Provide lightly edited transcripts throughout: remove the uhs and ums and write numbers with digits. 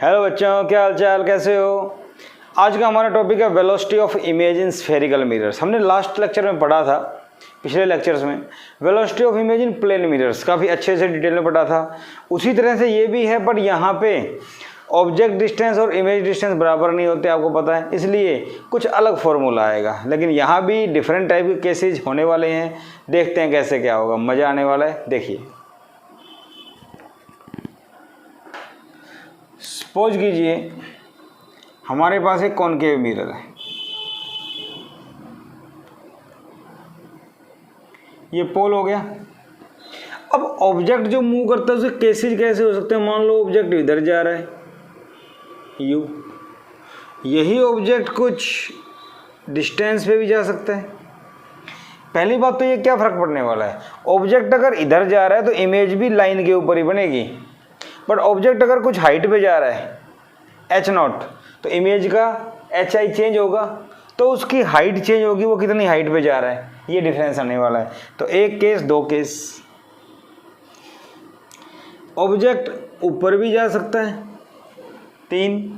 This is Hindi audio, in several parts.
हेलो बच्चों, क्या हाल चाल, कैसे हो। आज का हमारा टॉपिक है velocity of image in spherical mirrors. हमने लास्ट लेक्चर में पढ़ा था, पिछले लेक्चर्स में velocity of image in plane mirrors काफ़ी अच्छे से डिटेल में पढ़ा था। उसी तरह से ये भी है, बट यहाँ पे ऑब्जेक्ट डिस्टेंस और इमेज डिस्टेंस बराबर नहीं होते, आपको पता है, इसलिए कुछ अलग फॉर्मूला आएगा। लेकिन यहाँ भी डिफरेंट टाइप के केसेज होने वाले हैं, देखते हैं कैसे क्या होगा, मज़ा आने वाला है। देखिए, सपोज कीजिए हमारे पास एक कॉनकेव मिरर है, ये पोल हो गया। अब ऑब्जेक्ट जो मूव करता है उसके केसेज कैसे हो सकते हैं। मान लो ऑब्जेक्ट इधर जा रहा है, यू, यही ऑब्जेक्ट कुछ डिस्टेंस पे भी जा सकता है। पहली बात तो ये क्या फ़र्क पड़ने वाला है, ऑब्जेक्ट अगर इधर जा रहा है तो इमेज भी लाइन के ऊपर ही बनेगी, बट ऑब्जेक्ट अगर कुछ हाइट पे जा रहा है h0 तो इमेज का hi चेंज होगा, तो उसकी हाइट चेंज होगी, वो कितनी हाइट पे जा रहा है, ये डिफरेंस आने वाला है। तो एक केस, दो केस, ऑब्जेक्ट ऊपर भी जा सकता है 3,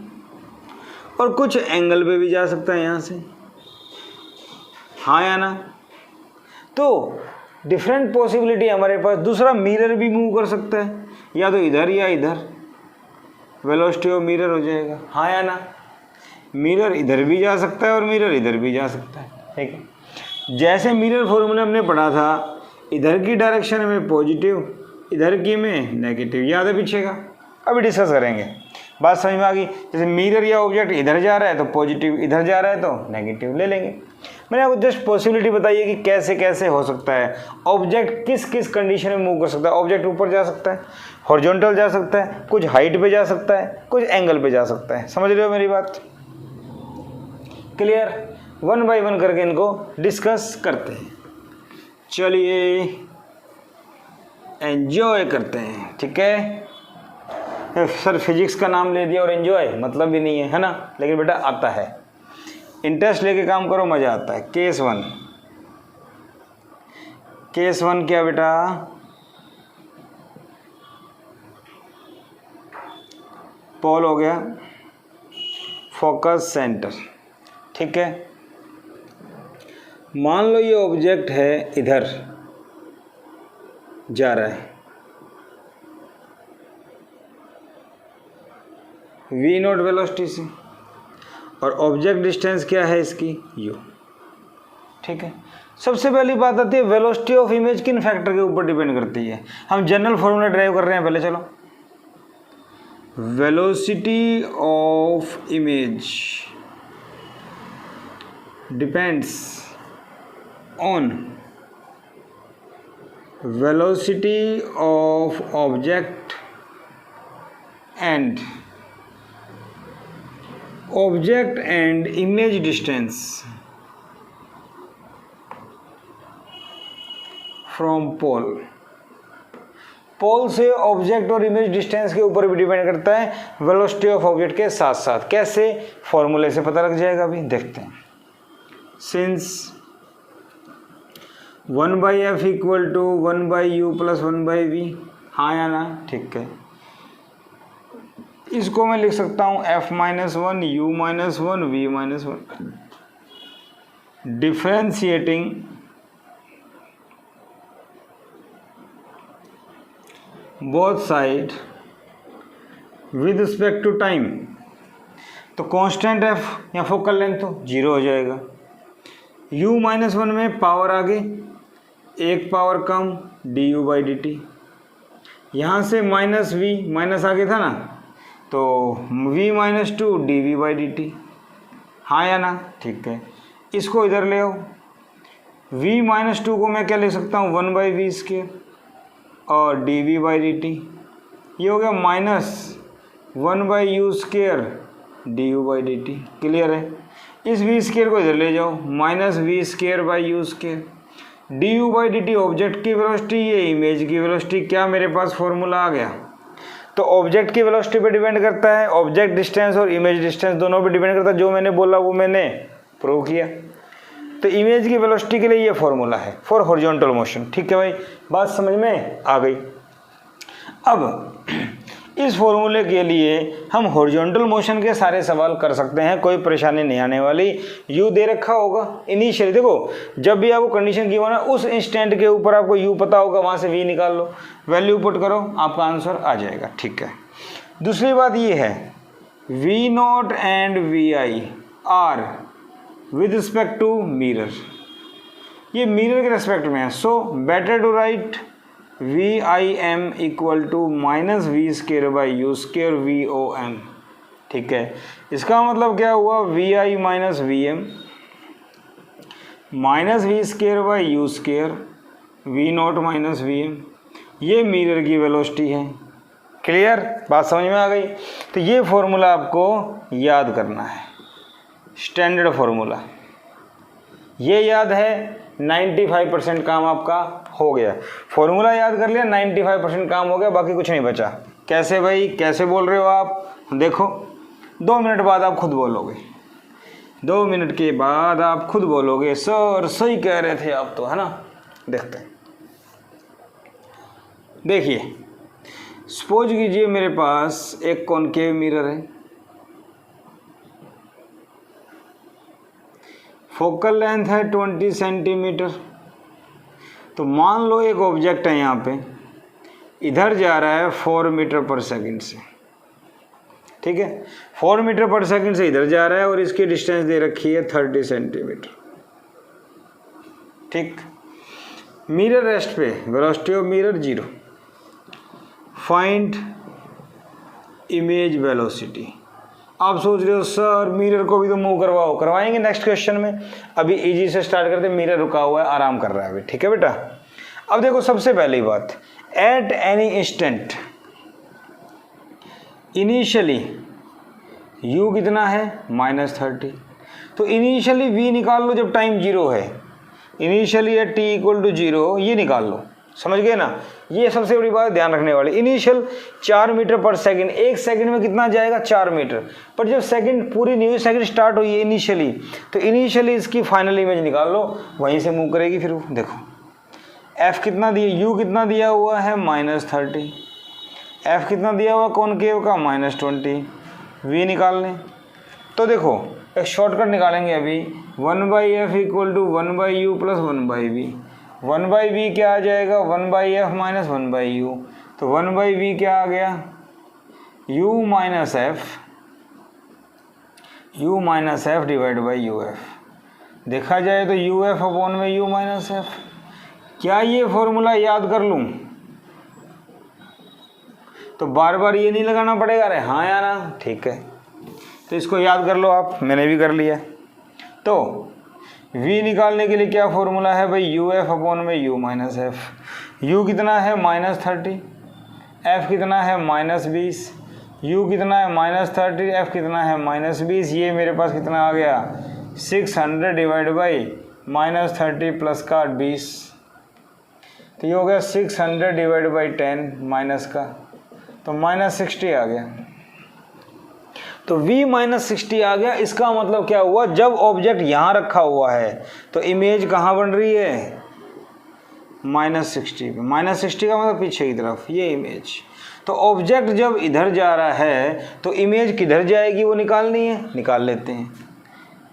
और कुछ एंगल पे भी जा सकता है यहाँ से, हाँ या ना। तो डिफरेंट पॉसिबिलिटी हमारे पास। दूसरा, मिरर भी मूव कर सकता है, या तो इधर या इधर, वेलोसिटी ऑफ मिरर हो जाएगा, हाँ या ना। मिरर इधर भी जा सकता है और मिरर इधर भी जा सकता है, ठीक है। जैसे मिरर फॉर्मूला हमने पढ़ा था, इधर की डायरेक्शन में पॉजिटिव, इधर की में नेगेटिव, याद है पीछे का, अभी डिस्कस करेंगे, बात समझ में आ गई। जैसे मिरर या ऑब्जेक्ट इधर जा रहा है तो पॉजिटिव, इधर जा रहा है तो नेगेटिव ले लेंगे। मैंने आपको जस्ट पॉसिबिलिटी बताइए कि कैसे कैसे हो सकता है, ऑब्जेक्ट किस किस कंडीशन में मूव कर सकता है। ऑब्जेक्ट ऊपर जा सकता है, हॉरिजॉन्टल जा सकता है, कुछ हाइट पे जा सकता है, कुछ एंगल पे जा सकता है। समझ रहे हो मेरी बात, क्लियर। 1 बाय 1 करके इनको डिस्कस करते हैं, चलिए एंजॉय करते हैं, ठीक है। सर फिजिक्स का नाम ले दिया और एंजॉय मतलब भी नहीं है ना, लेकिन बेटा आता है, इंटरेस्ट लेके काम करो, मज़ा आता है। केस 1, केस 1 क्या बेटा, पोल हो गया, फोकस सेंटर, ठीक है। मान लो ये ऑब्जेक्ट है, इधर जा रहा है, v0 वेलोसिटी से, और ऑब्जेक्ट डिस्टेंस क्या है इसकी, u, ठीक है। सबसे पहली बात आती है वेलोसिटी ऑफ इमेज किन फैक्टर के ऊपर डिपेंड करती है। हम जनरल फॉर्मूला ड्राइव कर रहे हैं, पहले चलो। Velocity of image depends on velocity of object and image distance from pole। पोल से ऑब्जेक्ट और इमेज डिस्टेंस के ऊपर भी डिपेंड करता है वेलोसिटी ऑफ ऑब्जेक्ट के साथ साथ। कैसे, फॉर्मूले से पता लग जाएगा, अभी देखते हैं। सिंस 1/f = 1/u + 1/v, हाँ या ना, ठीक है। इसको मैं लिख सकता हूँ f - 1 u - 1 v - 1, differentiating both side with respect to time. तो कांस्टेंट f या फोकल लेंथ तो 0 हो जाएगा। u - 1 में पावर आगे, एक पावर कम, du/dt। यहाँ से -v, माइनस आगे था ना, तो v - 2 dv/dt, हाँ या ना, ठीक है। इसको इधर ले आओ, v - 2 को मैं क्या ले सकता हूँ, 1/v² और dv/dt, ये हो गया -1/u² du/dt, क्लियर है। इस v² को इधर ले जाओ, -v²/u², du/dt ऑब्जेक्ट की वेलोसिटी, ये इमेज की वेलोसिटी। क्या मेरे पास फॉर्मूला आ गया। तो ऑब्जेक्ट की वेलोसिटी पे डिपेंड करता है, ऑब्जेक्ट डिस्टेंस और इमेज डिस्टेंस दोनों पे डिपेंड करता है। जो मैंने बोला वो मैंने प्रूव किया। तो इमेज की वेलोसिटी के लिए ये फॉर्मूला है फॉर हॉरिजॉन्टल मोशन, ठीक है भाई, बात समझ में आ गई। अब इस फॉर्मूले के लिए हम हॉरिजॉन्टल मोशन के सारे सवाल कर सकते हैं, कोई परेशानी नहीं आने वाली। u दे रखा होगा इनिशियली, देखो जब भी आपको कंडीशन की होना उस इंस्टेंट के ऊपर आपको u पता होगा, वहाँ से v निकाल लो, वैल्यू पुट करो, आपका आंसर आ जाएगा। ठीक है, दूसरी बात ये है v0 and vi are with respect to mirror, ये मिरर के रेस्पेक्ट में है, so better to write VIM equal to minus we square by you square VOM। ठीक है, इसका मतलब क्या हुआ, VI minus VM minus we square by you square V0 minus VM, ये मिरर की वेलोसिटी है। क्लियर, बात समझ में आ गई। तो ये फॉर्मूला आपको याद करना है, स्टैंडर्ड फॉर्मूला, ये याद है, 95% काम आपका हो गया। फॉर्मूला याद कर लिया, 95% काम हो गया, बाकी कुछ नहीं बचा। कैसे भाई, कैसे बोल रहे हो आप, देखो 2 मिनट बाद आप खुद बोलोगे, 2 मिनट के बाद आप खुद बोलोगे सर सही कह रहे थे आप तो, है ना। देखते हैं, देखिए सपोज कीजिए मेरे पास एक कॉनकेव मिरर है, फोकल लेंथ है 20 सेंटीमीटर। तो मान लो एक ऑब्जेक्ट है यहाँ पे, इधर जा रहा है 4 मीटर पर सेकंड से, ठीक है, 4 मीटर पर सेकंड से इधर जा रहा है और इसकी डिस्टेंस दे रखी है 30 सेंटीमीटर। ठीक, मिरर रेस्ट पे velocity of mirror 0, find image velocity. आप सोच रहे हो सर मिरर को भी तो मूव करवाओ, करवाएंगे नेक्स्ट क्वेश्चन में, अभी इजी से स्टार्ट करते, मिरर रुका हुआ है, आराम कर रहा है अभी। ठीक है बेटा, अब देखो सबसे पहली बात, at any instant initially u कितना है -30, तो इनिशियली v निकाल लो जब टाइम 0 है, initially at t equal to 0 ये निकाल लो, समझ गए ना। ये सबसे बड़ी बात ध्यान रखने वाली, इनिशियल 4 मीटर पर सेकंड, 1 सेकंड में कितना जाएगा 4 मीटर, पर जब सेकंड पूरी न्यू सेकंड स्टार्ट हुई है इनिशियली, तो इनिशियली इसकी फाइनल इमेज निकाल लो, वहीं से मूव करेगी। फिर देखो f कितना दिया, u कितना दिया हुआ है -30, f कितना दिया हुआ कॉनकेव का -20, v निकाल लें। तो देखो एक शॉर्टकट निकालेंगे अभी, 1/f equal to 1/u plus 1/v, 1/v क्या आ जाएगा 1/f माइनस 1/u, तो 1/v क्या आ गया u minus f divide by uf। देखा जाए तो uf अपॉन में u माइनस f। क्या ये फॉर्मूला याद कर लूँ तो बार बार ये नहीं लगाना पड़ेगा, अरे हाँ या ना, ठीक है, तो इसको याद कर लो आप, मैंने भी कर लिया। तो v निकालने के लिए क्या फॉर्मूला है भाई, uf अपॉन में u माइनस f। u कितना है -30, f कितना है -20, u कितना है -30, f कितना है -20, ये मेरे पास कितना आ गया 600 डिवाइड बाई -30 प्लस का 20, तो ये हो गया 600 डिवाइड बाई 10 माइनस का, तो -60 आ गया। तो v -60 आ गया। इसका मतलब क्या हुआ, जब ऑब्जेक्ट यहाँ रखा हुआ है तो इमेज कहाँ बन रही है -60 पे, -60 का मतलब पीछे की तरफ ये इमेज। तो ऑब्जेक्ट जब इधर जा रहा है तो इमेज किधर जाएगी वो निकालनी है, निकाल लेते हैं।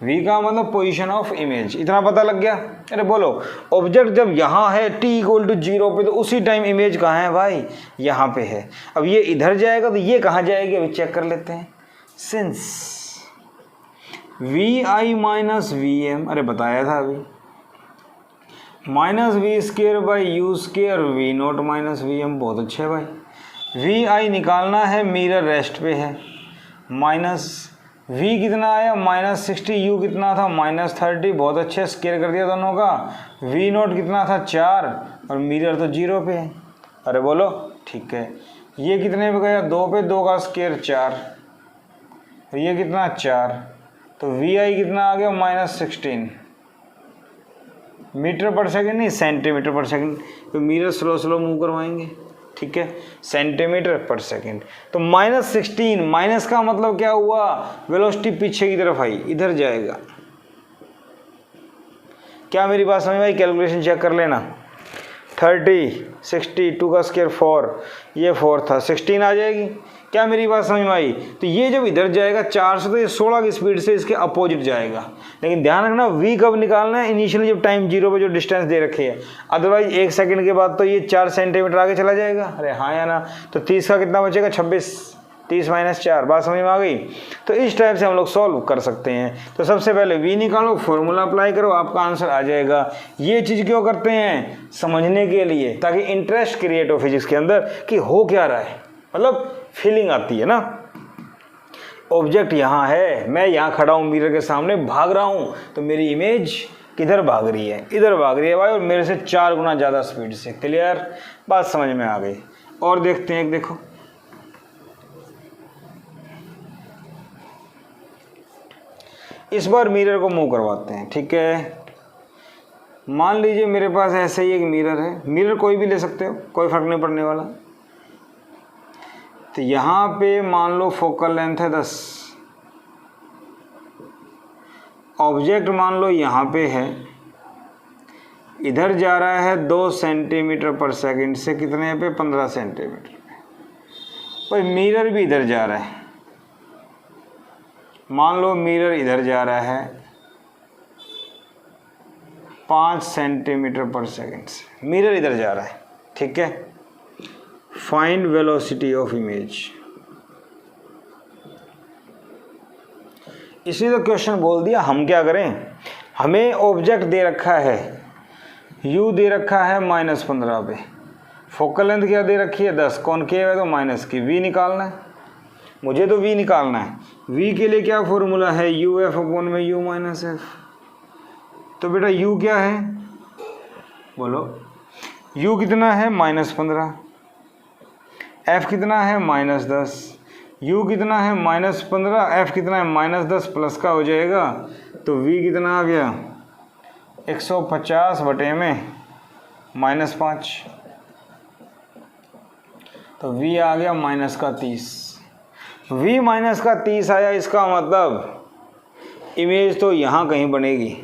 v का मतलब पोजीशन ऑफ इमेज, इतना पता लग गया। अरे बोलो, ऑब्जेक्ट जब यहाँ है t इक्वल टू 0 पे, तो उसी टाइम इमेज कहाँ है भाई, यहाँ पे है। अब ये इधर जाएगा तो ये कहाँ जाएगी, अभी चेक कर लेते हैं। सिंस vi माइनस vm, अरे बताया था अभी, minus we square by you square v0 minus vm, बहुत अच्छे भाई। vi निकालना है, मिरर रेस्ट पे है, माइनस v कितना आया -60, u कितना था -30, बहुत अच्छे, स्केयर कर दिया दोनों का। v0 कितना था 4 और मिरर तो 0 पे है, अरे बोलो ठीक है। ये कितने पे गया 2 पे, 2 का स्केयर 4, और ये कितना 4, तो vi कितना आ गया -16 मीटर पर सेकंड, नहीं सेंटीमीटर पर सेकंड, तो मिरर स्लो स्लो मूव करवाएंगे, ठीक है, सेंटीमीटर पर सेकंड। तो -16, माइनस का मतलब क्या हुआ, वेलोसिटी पीछे की तरफ आई, इधर जाएगा। क्या मेरी बात समझ में आई, कैलकुलेशन चेक कर लेना। 30, 60, 2 का स्क्वायर 4, ये 4 था, 16 आ जाएगी। क्या मेरी बात समझ में आई? तो ये जब इधर जाएगा 4 से, तो ये 16 की स्पीड से इसके अपोजिट जाएगा। लेकिन ध्यान रखना v कब निकालना है? इनिशियली जब टाइम 0 पे जो डिस्टेंस दे रखी है, अदरवाइज 1 सेकंड के बाद तो ये 4 सेंटीमीटर आगे चला जाएगा। अरे हाँ या ना? तो 30 का कितना बचेगा? 26, 30 - 4। बात समझ में आ गई? तो इस टाइप से हम लोग सॉल्व कर सकते हैं। तो सबसे पहले v निकालो, फॉर्मूला अप्लाई करो, आपका आंसर आ जाएगा। ये चीज़ क्यों करते हैं? समझने के लिए, ताकि इंटरेस्ट क्रिएट हो फिजिक्स के अंदर कि हो क्या रहा है, मतलब फीलिंग आती है ना। ऑब्जेक्ट यहाँ है, मैं यहाँ खड़ा हूँ मिरर के सामने, भाग रहा हूँ, तो मेरी इमेज किधर भाग रही है? इधर भाग रही है भाई, और मेरे से 4 गुना ज़्यादा स्पीड से। क्लियर? बात समझ में आ गई। और देखते हैं, एक देखो, इस बार मिरर को मूव करवाते हैं। ठीक है, मान लीजिए मेरे पास ऐसे ही एक मिरर है। मिरर कोई भी ले सकते हो, कोई फर्क नहीं पड़ने वाला। तो यहाँ पे मान लो फोकल लेंथ है 10, ऑब्जेक्ट मान लो यहाँ पे है, इधर जा रहा है 2 सेंटीमीटर पर सेकंड से, कितने पे? 15 सेंटीमीटर पे। भाई मिरर भी इधर जा रहा है, मान लो मिरर इधर जा रहा है 5 सेंटीमीटर पर सेकंड से, मिरर इधर जा रहा है। ठीक है, फाइंड वेलोसिटी ऑफ इमेज। इसलिए तो क्वेश्चन बोल दिया। हम क्या करें? हमें ऑब्जेक्ट दे रखा है, u दे रखा है -15 पे, फोकल लेंथ क्या दे रखी है? 10, कॉनकेव है तो माइनस की, v निकालना है मुझे, तो v निकालना है। v के लिए क्या फॉर्मूला है? uf अपॉन में u माइनस एफ। तो बेटा u क्या है? बोलो, u कितना है? -15, f कितना है? -10, u कितना है? -15, f कितना है? -10, प्लस का हो जाएगा, तो v कितना आ गया? 150 बटे में -5, तो v आ गया -30। v -30 आया, इसका मतलब इमेज तो यहाँ कहीं बनेगी।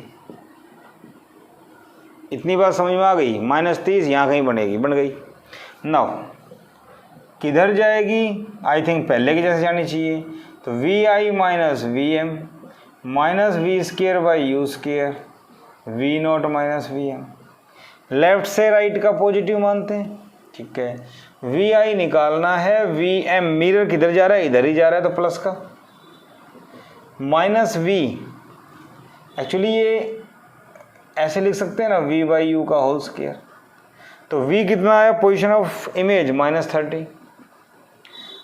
इतनी बात समझ में आ गई? -30 यहाँ कहीं बनेगी, बन गई। नाउ किधर जाएगी? आई थिंक पहले की जैसे जानी चाहिए। तो V I minus V M minus V square by U square, V not minus we M. Left से राइट का पॉजिटिव मानते हैं। ठीक है, वी आई निकालना है, वी एम मिरर किधर जा रहा है? इधर ही जा रहा है, तो प्लस का माइनस वी, एक्चुअली ये ऐसे लिख सकते हैं ना, वी बाई यू का होल स्क्वायर। तो v कितना है? पोजीशन ऑफ इमेज -30,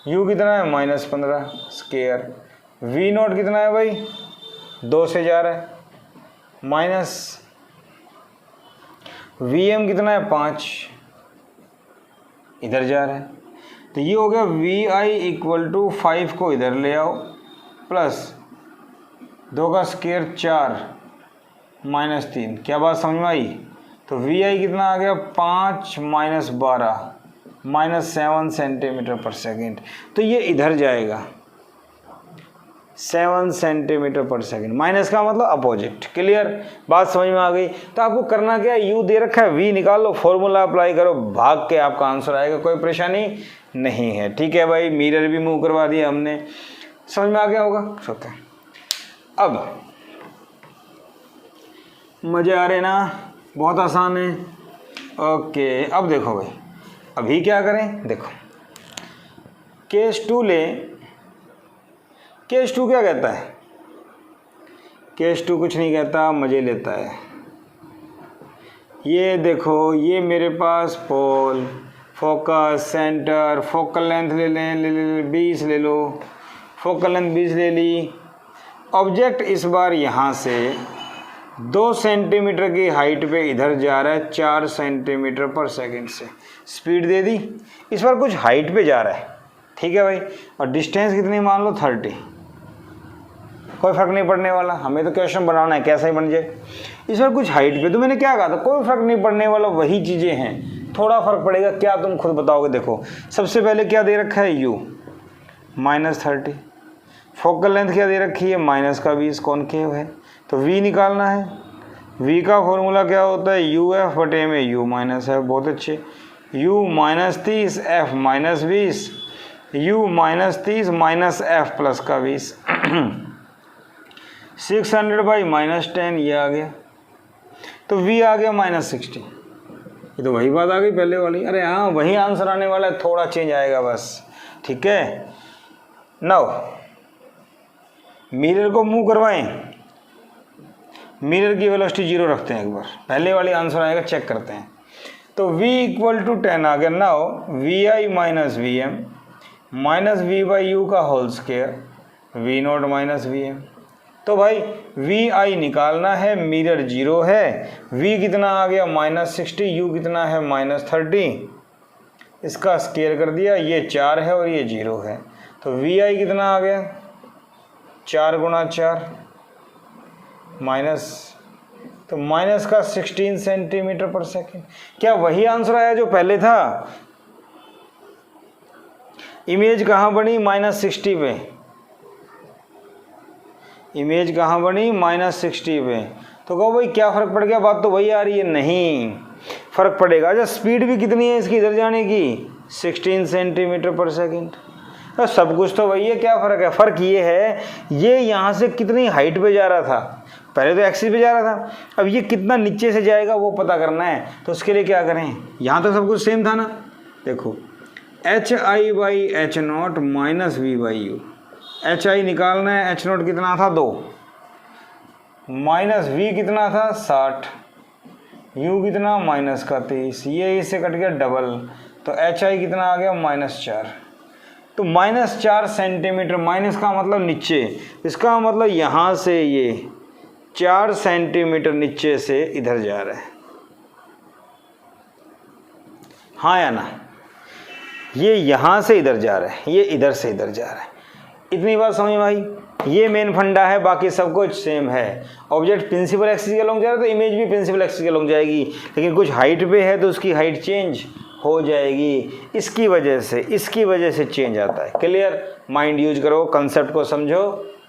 u कितना है? -15 स्क्वायर, v नॉट कितना है भाई? 2 से जा रहा है, माइनस vm कितना है? 5, इधर जा रहा है। तो ये हो गया वी आई इक्वल टू 5 को इधर ले आओ, प्लस 2 का स्क्वायर 4 -3। क्या बात समझ में आई? तो वी आई कितना आ गया? 5 - 12 -7 सेंटीमीटर पर सेकेंड। तो ये इधर जाएगा 7 सेंटीमीटर पर सेकेंड, माइनस का मतलब अपोजिट। क्लियर? बात समझ में आ गई? तो आपको करना क्या है? यू दे रखा है, वी निकाल लो, फॉर्मूला अप्लाई करो, भाग के आपका आंसर आएगा, कोई परेशानी नहीं है। ठीक है भाई, मिरर भी मूव करवा दिया हमने, समझ में आ गया होगा? ओके, अब मजे आ रहे ना? बहुत आसान है। ओके, अब देखो भाई, अभी क्या करें? देखो, केस 2 ले। केस 2 क्या कहता है? केस 2 कुछ नहीं कहता, मजे लेता है। ये देखो, ये मेरे पास पोल, फोकस, सेंटर, फोकल लेंथ ले लें, ले 20 ले लो, फोकल लेंथ 20 ले ली। ऑब्जेक्ट इस बार यहाँ से 2 सेंटीमीटर की हाइट पे इधर जा रहा है 4 सेंटीमीटर पर सेकंड से, स्पीड दे दी। इस बार कुछ हाइट पे जा रहा है, ठीक है भाई, और डिस्टेंस कितनी मान लो 30। कोई फर्क नहीं पड़ने वाला, हमें तो क्वेश्चन बनाना है, कैसा ही बन जाए। इस बार कुछ हाइट पे, तो मैंने क्या कहा था? कोई फर्क नहीं पड़ने वाला, वही चीज़ें हैं, थोड़ा फर्क पड़ेगा। क्या तुम खुद बताओगे? देखो, सबसे पहले क्या दे रखा है? u -30, फोकल लेंथ क्या दे रखी है? -20, कॉनकेव है, तो v निकालना है। v का फॉर्मूला क्या होता है, यू एफ बटे में u माइनस एफ। बहुत अच्छे, u minus 30 f minus 20, u minus 30 minus f plus का 20 600 बाई माइनस 10 ये आ गया, तो v आ गया माइनस 60। ये तो वही बात आ गई पहले वाली। अरे हाँ, वही आंसर आने वाला है, थोड़ा चेंज आएगा बस। ठीक है, नाउ मिरर को मूव करवाएं, मिरर की वेलोसिटी 0 रखते हैं एक बार, पहले वाली आंसर आएगा, चेक करते हैं। तो v इक्वल टू 10 आ गया। Now v I minus V M minus we by u का whole square v not minus V M. तो भाई वी आई निकालना है, मिरर 0 है, v कितना आ गया माइनस 60, u कितना है माइनस 30, इसका स्क्वायर कर दिया, ये 4 है और ये 0 है, तो वी आई कितना आ गया 4 गुणा 4 माइनस, तो माइनस का 16 सेंटीमीटर पर सेकेंड। क्या वही आंसर आया जो पहले था? इमेज कहाँ बनी, माइनस 60 पे। इमेज कहाँ बनी, माइनस 60 पे। तो कहो भाई क्या फ़र्क पड़ गया, बात तो वही आ रही है। नहीं फ़र्क पड़ेगा। अच्छा स्पीड भी कितनी है इसकी इधर जाने की, 16 सेंटीमीटर पर सेकेंड। तो सब कुछ तो वही है, क्या फ़र्क है? फ़र्क ये है, ये यहाँ से कितनी हाइट पे जा रहा था, पहले तो एक्सिस पे जा रहा था, अब ये कितना नीचे से जाएगा वो पता करना है। तो उसके लिए क्या करें, यहाँ तो सब कुछ सेम था ना। देखो H I by H not minus we by you, H I निकालना है, एच नॉट कितना था 2, माइनस वी कितना था 60, यू कितना माइनस का 23, ये इससे कट गया डबल, तो एच आई कितना आ गया माइनस 4। तो माइनस 4 सेंटीमीटर, माइनस का मतलब नीचे, इसका मतलब यहाँ से ये 4 सेंटीमीटर नीचे से इधर जा रहा है, हाँ या ना? ये यहाँ से इधर जा रहा है, ये इधर से इधर जा रहा है। इतनी बात समझ में आई? ये मेन फंडा है, बाकी सब कुछ सेम है। ऑब्जेक्ट प्रिंसिपल एक्सिस के लॉन्ग जा रहा है तो इमेज भी प्रिंसिपल एक्सिस के लॉन्ग जाएगी, लेकिन कुछ हाइट पे है तो उसकी हाइट चेंज हो जाएगी, इसकी वजह से चेंज आता है। क्लियर? माइंड यूज करो, कंसेप्ट को समझो,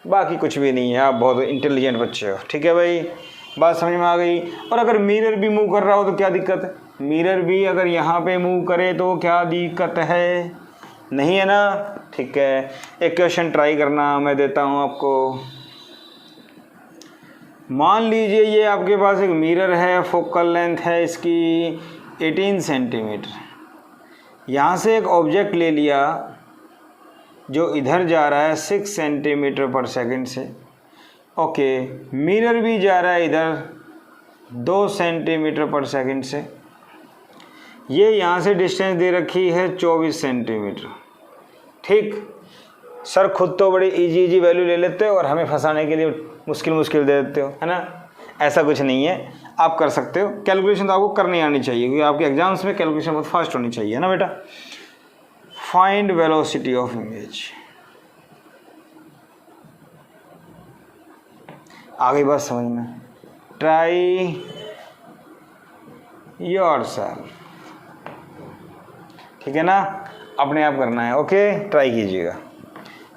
बाकी कुछ भी नहीं है। आप बहुत इंटेलिजेंट बच्चे हो। ठीक है भाई, बात समझ में आ गई? और अगर मिरर भी मूव कर रहा हो तो क्या दिक्कत है? मिरर भी अगर यहाँ पे मूव करे तो क्या दिक्कत है? नहीं है ना? ठीक है, एक क्वेश्चन ट्राई करना, मैं देता हूँ आपको। मान लीजिए ये आपके पास एक मिरर है, फोकल लेंथ है इसकी 18 सेंटीमीटर। यहाँ से एक ऑब्जेक्ट ले लिया जो इधर जा रहा है 6 सेंटीमीटर पर सेकंड से। ओके, मिरर भी जा रहा है इधर 2 सेंटीमीटर पर सेकंड से। ये यहाँ से डिस्टेंस दे रखी है 24 सेंटीमीटर। ठीक, सर खुद तो बड़ी इजी वैल्यू ले लेते हो और हमें फंसाने के लिए मुश्किल दे देते हो, है ना? ऐसा कुछ नहीं है, आप कर सकते हो। कैलकुलेशन तो आपको करनी आनी चाहिए, क्योंकि आपके एग्जाम्स में कैलकुलेशन बहुत फास्ट होनी चाहिए, है ना बेटा? Find velocity of image. आ गई बात समझ में? ट्राई योरसेल्फ, ठीक है ना? अपने आप करना है। ओके, ट्राई कीजिएगा,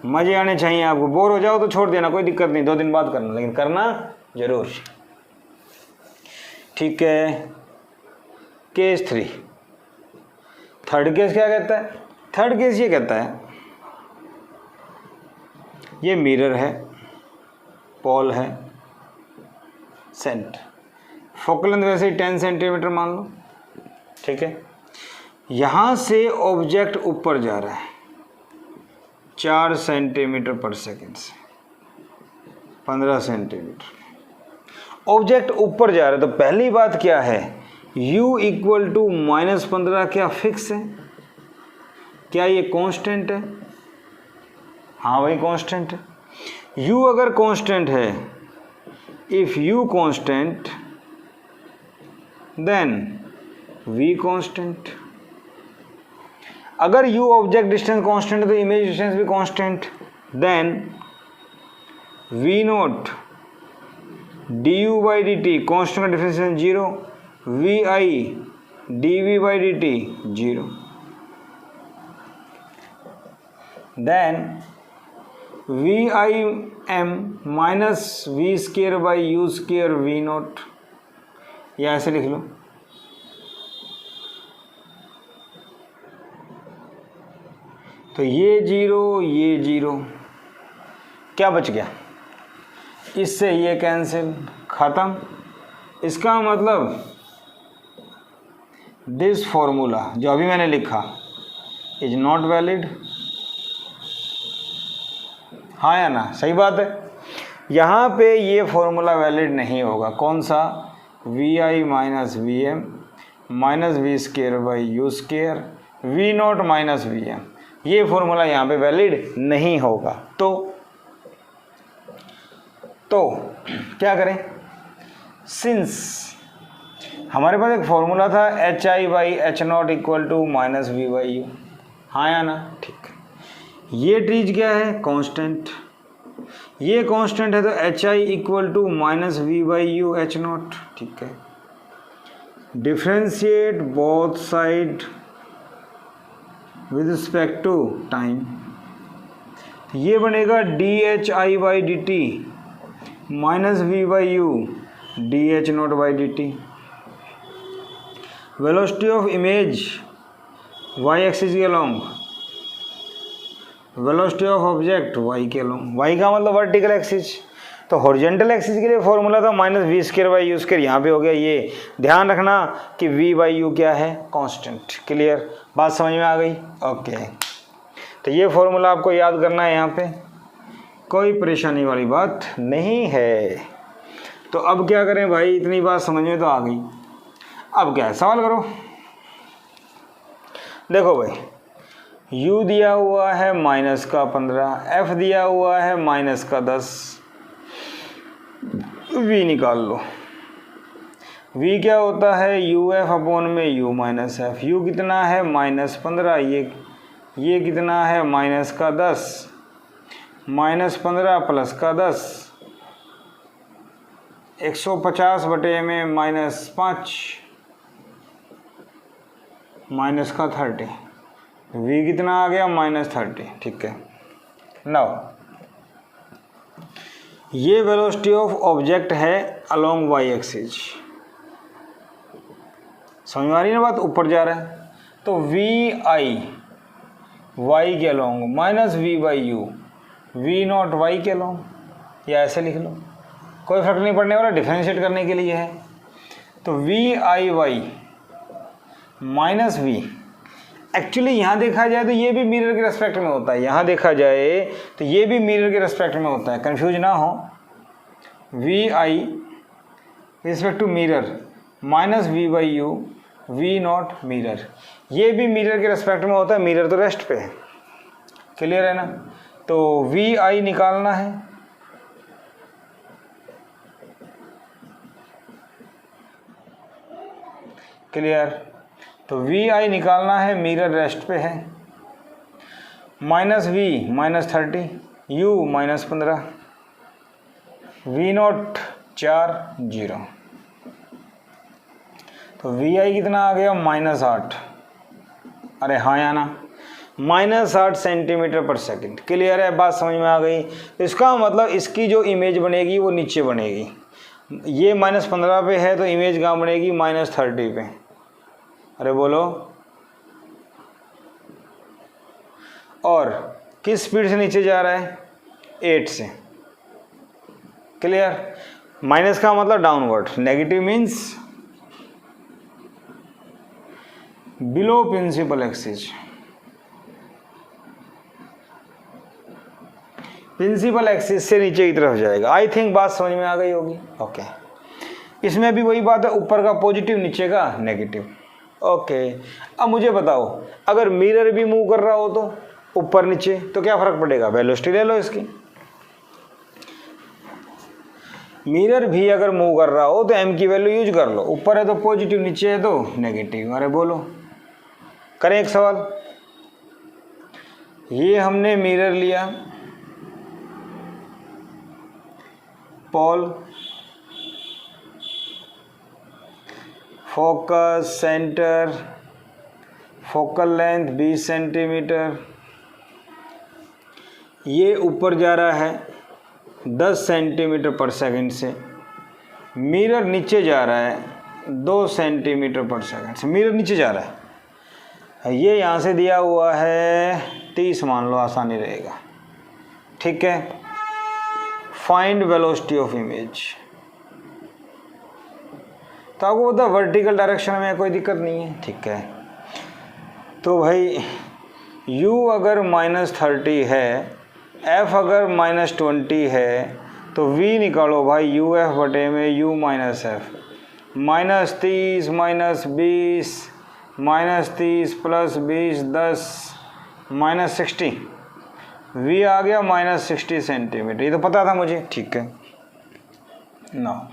मजे आने चाहिए आपको। बोर हो जाओ तो छोड़ देना, कोई दिक्कत नहीं, 2 दिन बाद करना, लेकिन करना जरूर। ठीक है, केस 3। थर्ड केस क्या कहता है? थर्ड केस ये कहता है, ये मिरर है, पॉल है, सेंट, फोकल लेंथ वैसे ही 10 सेंटीमीटर मान लो। ठीक है, यहाँ से ऑब्जेक्ट ऊपर जा रहा है 4 सेंटीमीटर पर सेकेंड से, 15 सेंटीमीटर। ऑब्जेक्ट ऊपर जा रहा है तो पहली बात क्या है, u इक्वल टू -15 क्या फिक्स है? क्या ये कांस्टेंट है? हाँ भाई कांस्टेंट है। u अगर कांस्टेंट है, if u constant then v constant. अगर u ऑब्जेक्ट डिस्टेंस कांस्टेंट है तो इमेज डिस्टेंस भी constant, then v not du by d t, constant का differentiation 0, vi dv by d t 0, then vi m minus we square by you square v not या ऐसे लिख लो। तो ये 0 ये 0, क्या बच गया, इससे ये कैंसिल, ख़त्म। इसका मतलब दिस फॉर्मूला जो अभी मैंने लिखा इज नॉट वैलिड, हाँ या ना, सही बात है। यहाँ पे ये फॉर्मूला वैलिड नहीं होगा, कौन सा, V I minus V M minus we square by you square V not minus we M, ये फॉर्मूला यहाँ पे वैलिड नहीं होगा। तो क्या करें, सिंस हमारे पास एक फॉर्मूला था H I by H not equal to minus we by U, हाँ या ना, ठीक। ये चीज क्या है, कांस्टेंट, ये कांस्टेंट है तो h i equal to minus we by you h not, ठीक है। Differentiate both side with respect to time, ये बनेगा d h I by d t minus we by u d h not by d t. Velocity of image y axis के along, velocity of object y के अलोंग, वाई का मतलब वर्टिकल एक्सिस, तो हॉरिजॉन्टल एक्सिस के लिए फॉर्मूला था minus v square by you square, यहाँ पे हो गया ये। ध्यान रखना कि वी बाई यू क्या है, कांस्टेंट। क्लियर, बात समझ में आ गई, ओके। तो ये फॉर्मूला आपको याद करना है, यहाँ पे कोई परेशानी वाली बात नहीं है। तो अब क्या करें भाई, इतनी बात समझ में तो आ गई, अब क्या है, सवाल करो। देखो भाई, u दिया हुआ है माइनस का 15, f दिया हुआ है माइनस का 10, v निकाल लो। v क्या होता है, यू एफ अपॉन में u माइनस एफ, u कितना है -15, ये कितना है माइनस का 10, -15 प्लस का 10, 150 बटे में -5 माइनस का 30, v कितना आ गया -30, ठीक है। नाउ ये वेलोसिटी ऑफ ऑब्जेक्ट है अलोंग वाई एक्सिस, समझ में आ रही है ना बात, ऊपर जा रहा है। तो वी आई वाई के along minus we by U V not Y के अलोंग, या ऐसे लिख लो, कोई फर्क नहीं पड़ने वाला, डिफरेंशिएट करने के लिए है। तो V I Y minus V, actually यहाँ देखा जाए तो ये भी मिरर के रेस्पेक्ट में होता है, यहाँ देखा जाए तो ये भी मिरर के रेस्पेक्ट में होता है, कंफ्यूज ना हो। V I respect to mirror minus we by U V not mirror, ये भी मिरर के रेस्पेक्ट में होता है, मिरर तो रेस्ट पे है। क्लियर है ना, तो वी आई निकालना है, क्लियर। तो वी आई निकालना है, मिरर रेस्ट पे है, minus V -30 U -15 V not 4 0, तो वी आई कितना आ गया -8, अरे हाँ या ना, -8 सेंटीमीटर पर सेकंड। क्लियर है, बात समझ में आ गई। इसका मतलब इसकी जो इमेज बनेगी वो नीचे बनेगी, ये -15 पे है तो इमेज कहाँ बनेगी, -30 पे। अरे बोलो, और किस स्पीड से नीचे जा रहा है, 8 से। क्लियर, माइनस का मतलब downward, negative means below principal axis, principal axis से नीचे की तरफ जाएगा। आई थिंक बात समझ में आ गई होगी, ओके। इसमें भी वही बात है, ऊपर का पॉजिटिव नीचे का नेगेटिव, ओके। अब मुझे बताओ, अगर मिरर भी मूव कर रहा हो तो ऊपर नीचे, तो क्या फर्क पड़ेगा, वेलोसिटी ले लो इसकी। मिरर भी अगर मूव कर रहा हो तो m की वैल्यू यूज कर लो, ऊपर है तो पॉजिटिव, नीचे है तो नेगेटिव। अरे बोलो, करें एक सवाल। ये हमने मिरर लिया, pole, focus, centre, focal length 20 centimetre, ये ऊपर जा रहा है 10 सेंटीमीटर पर सेकंड से, मिरर नीचे जा रहा है 2 सेंटीमीटर पर सेकंड से मिरर नीचे जा रहा है। ये यहाँ से दिया हुआ है 30 मान लो, आसानी रहेगा। ठीक है, फाइंड वेलोसिटी ऑफ इमेज। तो आपको पता वर्टिकल डायरेक्शन में कोई दिक्कत नहीं है। ठीक है, तो भाई u अगर -30 है, f अगर -20 है, तो v निकालो भाई uf बटे में u माइनस एफ। -30 -20 -30 + 20 10 -60, v आ गया -60 सेंटीमीटर। ये तो पता था मुझे। ठीक है ना,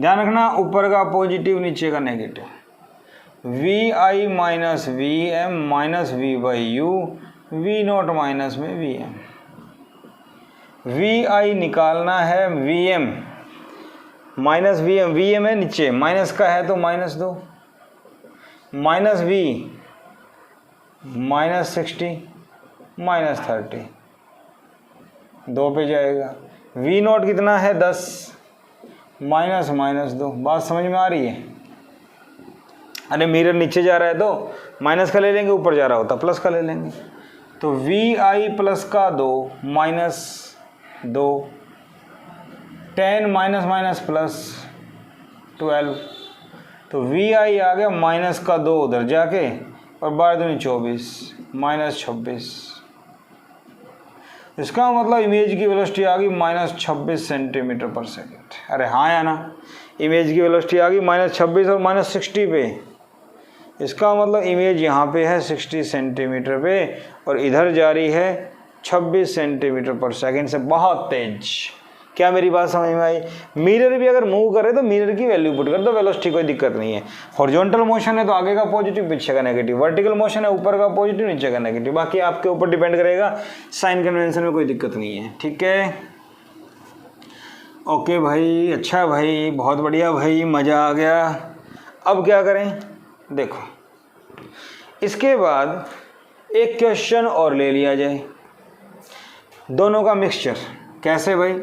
ध्यान रखना ऊपर का पॉजिटिव नीचे का negative. vi minus V M minus we by U, V not minus में वी एम। vi निकालना है vm माइनस vm, vm है नीचे, माइनस का है तो -2, माइनस v -60 -30, 2 पे जाएगा। v नॉट कितना है 10, -2। बात समझ में आ रही है? अरे मिरर नीचे जा रहा है तो माइनस का ले लेंगे, ऊपर जा रहा होता प्लस का ले लेंगे। तो vi प्लस का 2 -2, 10 माइनस प्लस 12, तो vi आ गया माइनस का 2 उधर जाके, और 12 दूनी 24 -26। इसका मतलब इमेज की वेलोसिटी आ गई -26 सेंटीमीटर पर सेकेंड। अरे हाँ या ना, इमेज की वेलोसिटी आ गई -26 और -60 पे। इसका मतलब इमेज यहाँ पे है 60 सेंटीमीटर पे, और इधर जा रही है 26 सेंटीमीटर पर सेकेंड से, बहुत तेज। क्या मेरी बात समझ में आई? मिरर भी अगर मूव करे तो मिरर की वैल्यू पुट कर दो, वेलोसिटी कोई दिक्कत नहीं है। हॉरिजॉन्टल मोशन है तो आगे का पॉजिटिव पीछे का नेगेटिव, वर्टिकल मोशन है ऊपर का पॉजिटिव नीचे का नेगेटिव, बाकी आपके ऊपर डिपेंड करेगा। साइन कन्वेंशन में कोई दिक्कत नहीं है। ठीक है, ओके भाई, अच्छा भाई, बहुत बढ़िया भाई, मज़ा आ गया। अब क्या करें देखो, इसके बाद एक क्वेश्चन और ले लिया जाए, दोनों का मिक्सचर। कैसे भाई?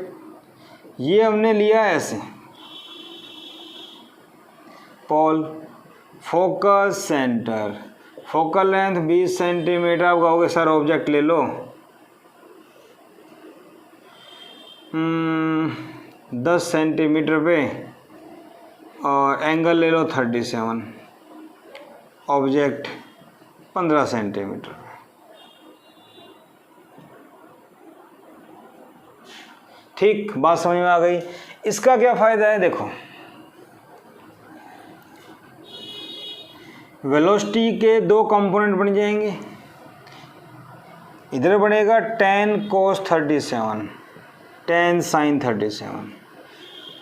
ये हमने लिया ऐसे, pole, focus, centre, focal length 20 centimetre. आप कहोगे सर ऑब्जेक्ट ले लो, 10 सेंटीमीटर पे, और एंगल ले लो 37, ऑब्जेक्ट 15 सेंटीमीटर। ठीक, बात समझ में आ गई। इसका क्या फ़ायदा है? देखो, वेलोसिटी के 2 कंपोनेंट बन जाएंगे। इधर बनेगा tan cos 37, tan sin 37।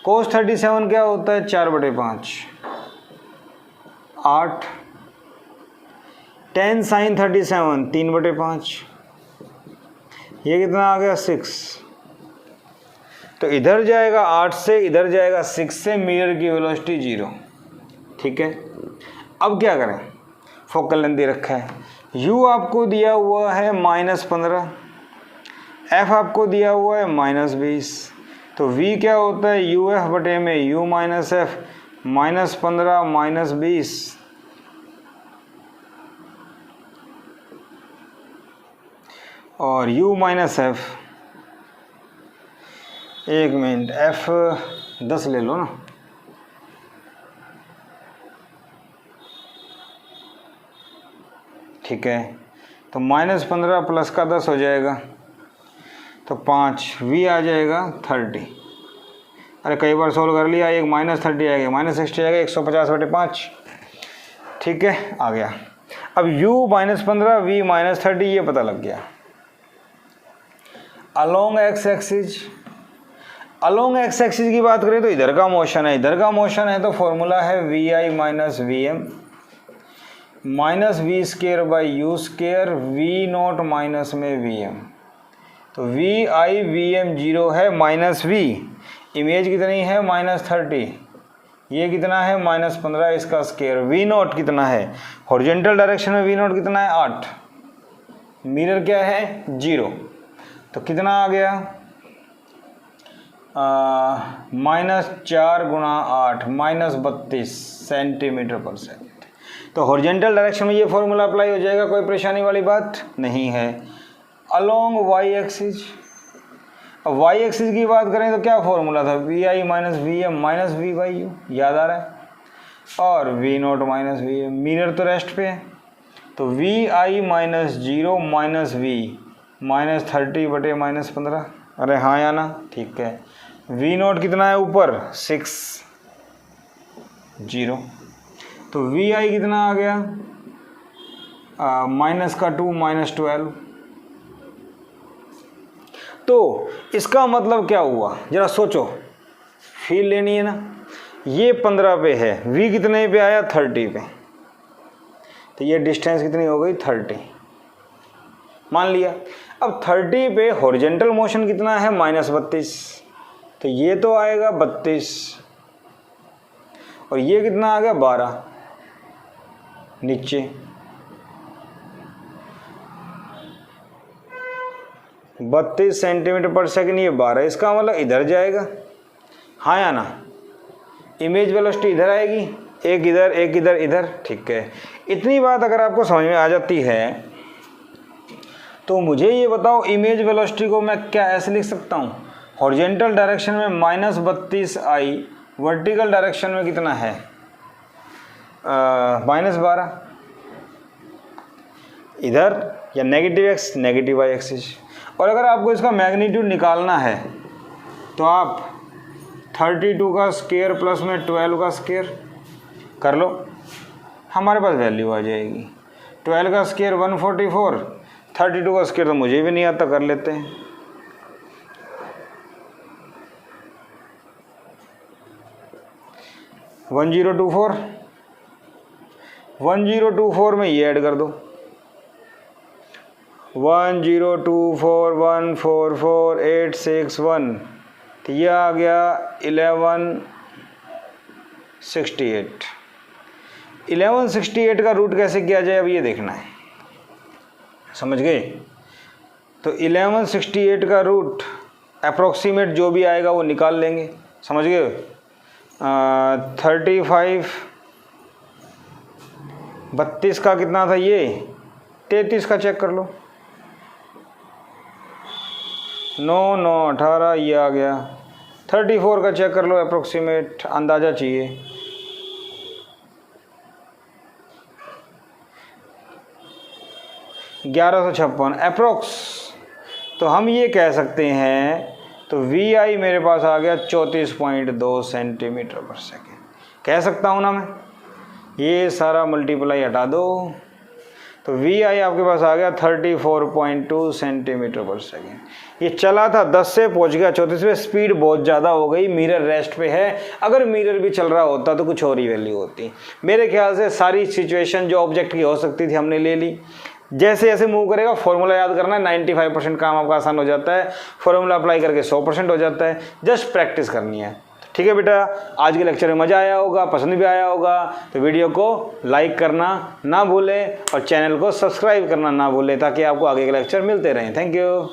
cos 37 क्या होता है? 4/5, 8। tan sin 37 3/5, ये कितना आ गया? 6। तो इधर जाएगा 8 से, इधर जाएगा 6 से, मिरर की वेलोसिटी 0। ठीक है, अब क्या करें? फोकल लेंथ दे रखा है, u आपको दिया हुआ है -15, f आपको दिया हुआ है -20, तो v क्या होता है? uf बटे में u माइनस एफ, -15 -20, और u minus F, 1 minute, f 10 ले लो ना, ठीक है। तो -15 प्लस का 10 हो जाएगा, तो 5, v आ जाएगा 30। अरे कई बार सोल्व कर लिया, एक -30 आएगा, -60 आएगा, 150/5। ठीक है, आ गया। अब u -15, v -30, ये पता लग गया। Along x axis, along x axis की बात करें तो इधर का मोशन है, इधर का मोशन है, तो फॉर्मूला है vi minus V M minus we square by you square, V not minus में वी एम। तो वी आई वी एम 0 है, माइनस वी, इमेज कितनी है? -30, ये कितना है? -15, इसका स्केयर। वी नॉट कितना है? हॉरिजॉन्टल डायरेक्शन में वी नॉट कितना है? 8, मिरर क्या है? 0, तो कितना आ गया? -4 × 8 -32 सेंटीमीटर पर सेकेंड। तो हॉरिजॉन्टल डायरेक्शन में ये फॉर्मूला अप्लाई हो जाएगा, कोई परेशानी वाली बात नहीं है। अलोंग वाई एक्सिस, अब वाई एक्सिस की बात करें तो क्या फॉर्मूला था, V I minus V M minus we by U, याद आ रहा है, और V not minus we M, mirror तो रेस्ट पे है, तो वी आई माइनस 0 माइनस वी -30/-15, अरे हाँ या ना, ठीक है। वी नोट कितना है ऊपर 6 0, तो वी आई कितना आ गया -2 -12। तो इसका मतलब क्या हुआ, जरा सोचो, फील लेनी है ना। ये 15 पे है, v कितने पे आया 30 पे, तो ये डिस्टेंस कितनी हो गई 30 मान लिया। अब 30 पे हॉरिजॉन्टल मोशन कितना है -32, तो ये तो आएगा 32 और ये कितना आ गया 12 नीचे, 32 सेंटीमीटर पर सेकंड, ये 12, इसका मतलब इधर जाएगा, हाँ या ना। इमेज वेलोसिटी इधर आएगी, एक इधर एक इधर इधर, ठीक है। इतनी बात अगर आपको समझ में आ जाती है तो मुझे ये बताओ इमेज वेलोसिटी को मैं क्या ऐसे लिख सकता हूँ, हॉरिजॉन्टल डायरेक्शन में -32 आई, वर्टिकल डायरेक्शन में कितना है -12, इधर या negative x negative y axis. और अगर आपको इसका मैग्नीट्यूड निकालना है तो आप 32 का स्क्वायर प्लस में 12 का स्क्वायर कर लो, हमारे पास वैल्यू आ जाएगी। 12 का स्क्वायर 144, 32 का स्क्वायर तो मुझे भी नहीं आता, कर लेते हैं। वन 1024 में ये ऐड कर दो, 1024144,861, तो यह आ गया 1168। 1168 का रूट कैसे किया जाए अब ये देखना है, समझ गए। तो 1168 का रूट अप्रोक्सीमेट जो भी आएगा वो निकाल लेंगे, समझ गए। 35, 32 का कितना था ये, 33 का चेक कर लो, 9 9 18, ये आ गया। 34 का चेक कर लो, अप्रोक्सीमेट अंदाज़ा चाहिए, 1156 अप्रोक्स। तो हम ये कह सकते हैं, तो वी आई मेरे पास आ गया 34.2 सेंटीमीटर पर सेकेंड, कह सकता हूँ ना मैं। ये सारा मल्टीप्लाई हटा दो, तो वी आई आपके पास आ गया 34.2 सेंटीमीटर पर सेकेंड। ये चला था 10 से पहुंच गया 34 पे, स्पीड बहुत ज़्यादा हो गई, मिरर रेस्ट पे है। अगर मिरर भी चल रहा होता तो कुछ और ही वैल्यू होती। मेरे ख्याल से सारी सिचुएशन जो ऑब्जेक्ट की हो सकती थी हमने ले ली। जैसे जैसे मूव करेगा फॉर्मूला याद करना है, 95% काम आपका आसान हो जाता है, फॉर्मूला अप्लाई करके 100% हो जाता है, जस्ट प्रैक्टिस करनी है। ठीक है बेटा, आज के लेक्चर में मज़ा आया होगा, पसंद भी आया होगा, तो वीडियो को लाइक करना ना भूलें और चैनल को सब्सक्राइब करना ना भूलें, ताकि आपको आगे के लेक्चर मिलते रहें। Thank you.